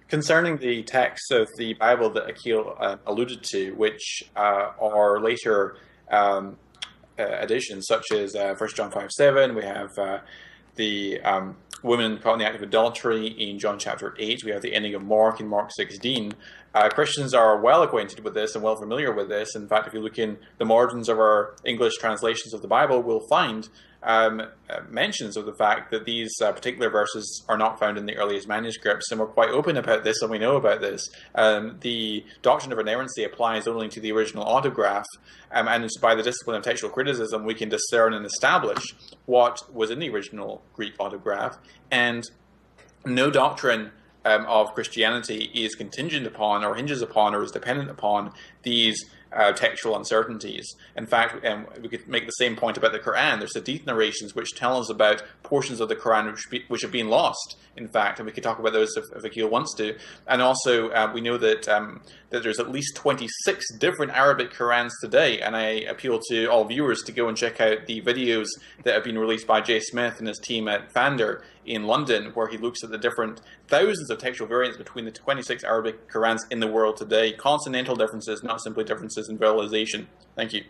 Concerning the texts of the Bible that Aqil alluded to, which are later additions, such as 1 John 5:7, we have the women caught in the act of adultery in John chapter 8, we have the ending of Mark in Mark 16. Christians are well acquainted with this and well familiar with this. In fact, if you look in the margins of our English translations of the Bible, we'll find mentions of the fact that these particular verses are not found in the earliest manuscripts, and we're quite open about this, and we know about this. The doctrine of inerrancy applies only to the original autograph, and it's by the discipline of textual criticism we can discern and establish what was in the original Greek autograph, and no doctrine of Christianity is contingent upon or hinges upon or is dependent upon these textual uncertainties. In fact, we could make the same point about the Quran. There's hadith narrations which tell us about portions of the Quran which have been lost, in fact, and we could talk about those if Aqil wants to. And also, we know that that there's at least 26 different Arabic Qurans today, and I appeal to all viewers to go and check out the videos that have been released by Jay Smith and his team at BLUNDER in London, where he looks at the different thousands of textual variants between the 26 Arabic Qurans in the world today. Consonantal differences, not simply differences in vowelization. Thank you.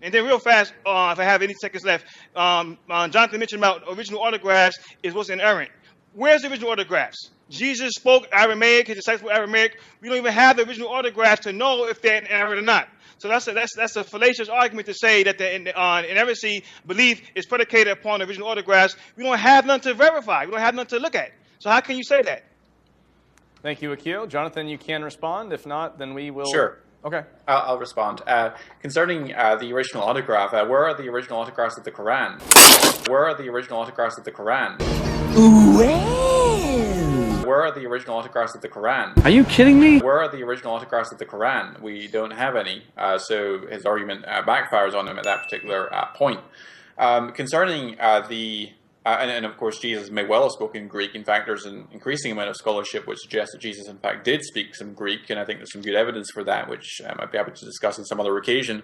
And then real fast, if I have any seconds left, Jonathan mentioned about original autographs is what's inerrant. Where's the original autographs? Jesus spoke Aramaic, his disciples spoke Aramaic. We don't even have the original autographs to know if they're inerrant or not. So that's a fallacious argument to say that the inerrancy belief is predicated upon the original autographs. We don't have none to verify. We don't have none to look at. So how can you say that? Thank you, Aqil. Jonathan, you can respond. If not, then we will. Sure. Okay. I'll respond. Concerning the original autograph, where are the original autographs of the Quran? Where are the original autographs of the Quran? Where are the original autographs of the Quran? Are you kidding me? Where are the original autographs of the Quran? We don't have any. So his argument backfires on him at that particular point. Concerning and of course, Jesus may well have spoken Greek. In fact, there's an increasing amount of scholarship which suggests that Jesus, in fact, did speak some Greek, and I think there's some good evidence for that, which I'd be happy to discuss on some other occasion.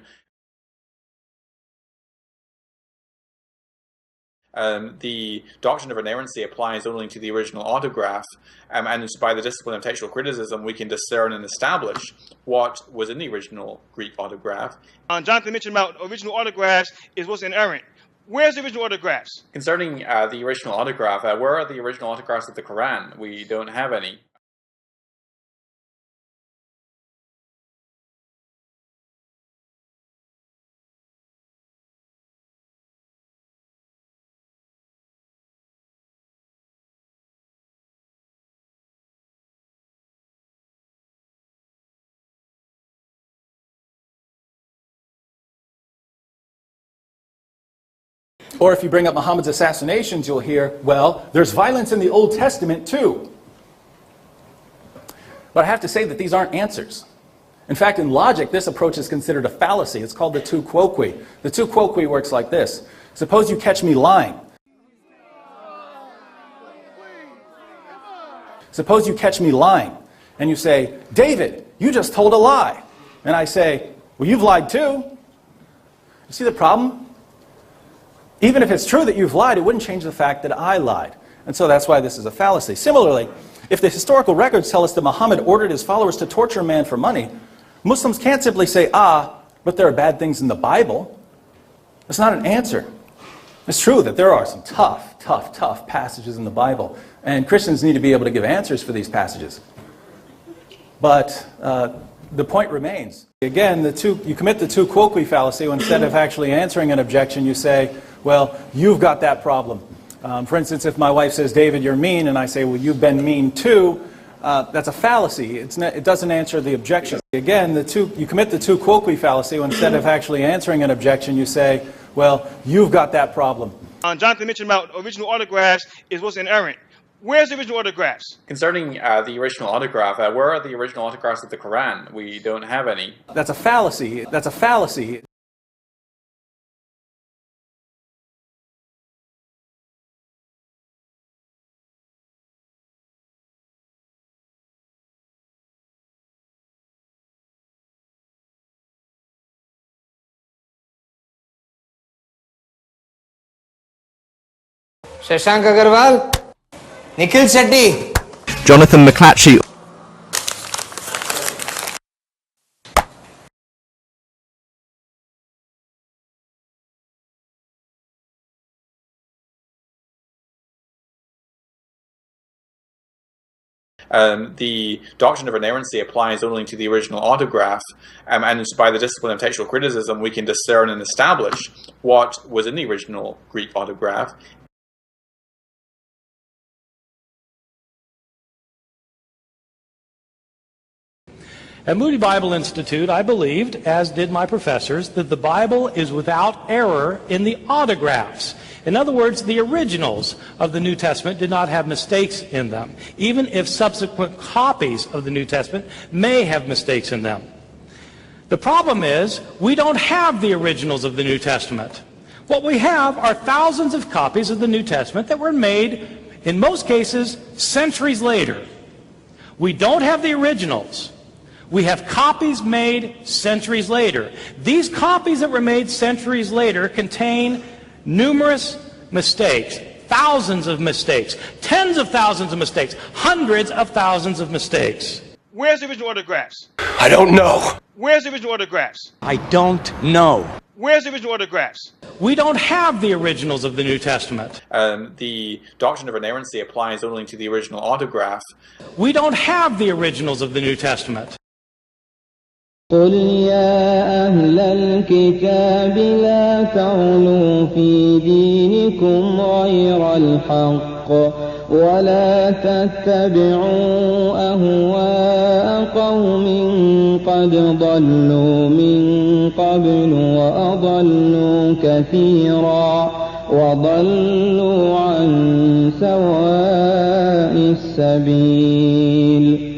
The doctrine of inerrancy applies only to the original autograph, and it's by the discipline of textual criticism we can discern and establish what was in the original Greek autograph. Jonathan mentioned about original autographs is what's inerrant. Where's the original autographs? Concerning the original autograph, where are the original autographs of the Quran? We don't have any. Or if you bring up Muhammad's assassinations, you'll hear, well, there's violence in the Old Testament too. But I have to say that these aren't answers. In fact, in logic, this approach is considered a fallacy. It's called the tu quoque. The tu quoque works like this. Suppose you catch me lying. Suppose you catch me lying, and you say, David, you just told a lie. And I say, well, you've lied too. You see the problem? Even if it's true that you've lied, it wouldn't change the fact that I lied. And so that's why this is a fallacy. Similarly, if the historical records tell us that Muhammad ordered his followers to torture a man for money, Muslims can't simply say, but there are bad things in the Bible. That's not an answer. It's true that there are some tough passages in the Bible, and Christians need to be able to give answers for these passages. But the point remains. Again, you commit the tu quoque fallacy when instead of actually answering an objection, you say, well, you've got that problem. For instance, if my wife says, David, you're mean, and I say, well, you've been mean too, that's a fallacy. It doesn't answer the objection. Again, you commit the tu quoque fallacy when instead of actually answering an objection, you say, well, you've got that problem. Jonathan mentioned about original autographs is what's inerrant. Where's the original autographs? Concerning the original autograph, where are the original autographs of the Quran? We don't have any. That's a fallacy. That's a fallacy. Shashank Agarwal, Nikhil Shetty, Jonathan McLatchie. The doctrine of inerrancy applies only to the original autograph, and by the discipline of textual criticism, we can discern and establish what was in the original Greek autograph. At Moody Bible Institute, I believed, as did my professors, that the Bible is without error in the autographs. In other words, the originals of the New Testament did not have mistakes in them, even if subsequent copies of the New Testament may have mistakes in them. The problem is, we don't have the originals of the New Testament. What we have are thousands of copies of the New Testament that were made, in most cases, centuries later. We don't have the originals. We have copies made centuries later. These copies that were made centuries later contain numerous mistakes, thousands of mistakes, tens of thousands of mistakes, hundreds of thousands of mistakes. Where's the original autographs? I don't know. Where's the original autographs? I don't know. Where's the original autographs? We don't have the originals of the New Testament. The doctrine of inerrancy applies only to the original autograph. We don't have the originals of the New Testament. قل يا أهل الكتاب لا تغلوا في دينكم غير الحق ولا تتبعوا أهواء قوم قد ضلوا من قبل وأضلوا كثيرا وضلوا عن سواء السبيل